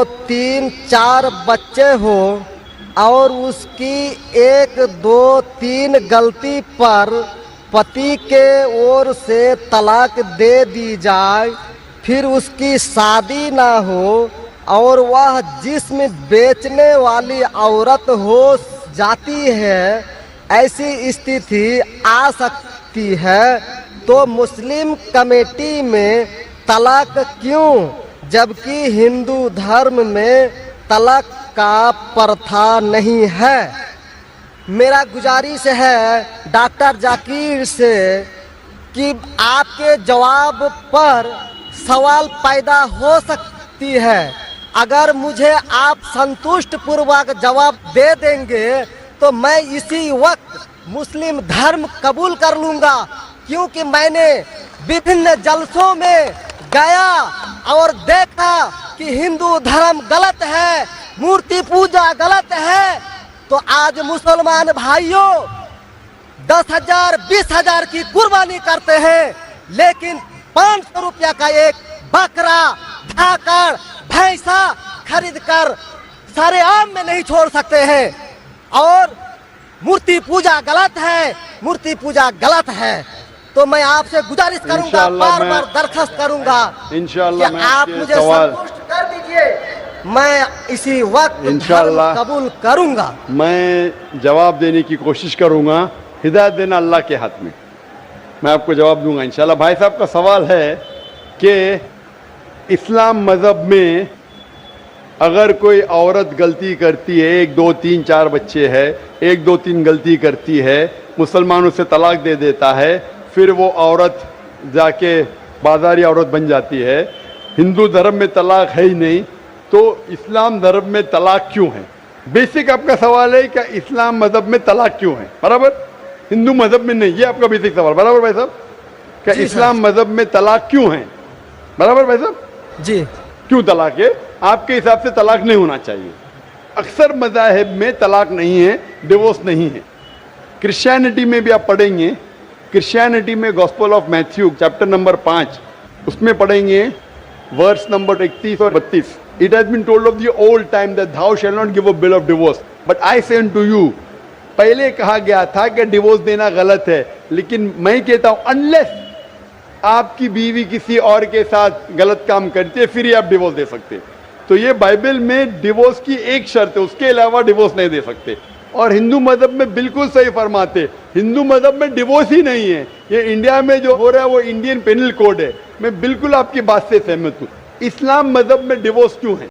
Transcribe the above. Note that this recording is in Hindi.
तीन चार बच्चे हो और उसकी एक दो तीन गलती पर पति के ओर से तलाक दे दी जाए, फिर उसकी शादी ना हो और वह जिस्म बेचने वाली औरत हो जाती है, ऐसी स्थिति आ सकती है, तो मुस्लिम कमेटी में तलाक क्यों, जबकि हिंदू धर्म में तलाक का प्रथा नहीं है। मेरा गुजारिश है डॉक्टर जाकिर से कि आपके जवाब पर सवाल पैदा हो सकती है। अगर मुझे आप संतुष्ट पूर्वक जवाब दे देंगे तो मैं इसी वक्त मुस्लिम धर्म कबूल कर लूँगा, क्योंकि मैंने विभिन्न जलसों में गया और देखा कि हिंदू धर्म गलत है, मूर्ति पूजा गलत है। तो आज मुसलमान भाइयों 10,000 20,000 की कुर्बानी करते हैं, लेकिन 500 रुपया का एक बकरा ढाकर भैंसा खरीद कर सारे आम में नहीं छोड़ सकते हैं। और मूर्ति पूजा गलत है, मूर्ति पूजा गलत है। तो मैं आपसे गुजारिश करूंगा, बार बार दरखास्त करूंगा इंशाअल्लाह कि आप मुझे संतुष्ट कर दीजिए, मैं इसी वक्त इंशाअल्लाह कबूल करूंगा। मैं जवाब देने की कोशिश करूंगा, हिदायत देना अल्लाह के हाथ में, मैं आपको जवाब दूंगा इंशाअल्लाह। भाई साहब का सवाल है कि इस्लाम मज़हब में अगर कोई औरत गलती करती है, 1 2 3 4 बच्चे हैं, 1 2 3 गलती करती है, मुसलमान उसे तलाक दे देता है, फिर वो औरत जाके बाजारी औरत बन जाती है। हिंदू धर्म में तलाक है ही नहीं, तो इस्लाम धर्म में तलाक क्यों है? बेसिक आपका सवाल है कि इस्लाम मज़हब में तलाक क्यों है, बराबर, हिंदू मज़हब में नहीं, ये आपका बेसिक सवाल, बराबर भाई साहब? क्या इस्लाम मज़हब में तलाक क्यों है, बराबर भाई साहब? जी, क्यों तलाक है? आपके हिसाब से तलाक नहीं होना चाहिए। अक्सर मज़ाहिब में तलाक नहीं है, डिवोर्स नहीं है। क्रिश्चियनिटी में भी आप पढ़ेंगे, क्रिश्चियनिटी में Gospel of Matthew chapter number 5 उसमें पढ़ेंगे वर्स नंबर 31 और 32। It has been told of the old time that thou shall not give a bill of divorce, but I say unto you, पहले कहा गया था कि डिवोर्स देना गलत है, लेकिन मैं कहता हूं अनलेस आपकी बीवी किसी और के साथ गलत काम करती है फिर ही आप डिवोर्स दे सकते। तो ये बाइबल में डिवोर्स की एक शर्त है, उसके अलावा डिवोर्स नहीं दे सकते। और हिंदू मज़हब में बिल्कुल सही फरमाते, हिंदू मज़हब में डिवोर्स ही नहीं है। ये इंडिया में जो हो रहा है वो इंडियन पेनल कोड है। मैं बिल्कुल आपकी बात से सहमत हूँ। इस्लाम मज़हब में डिवोर्स क्यों है?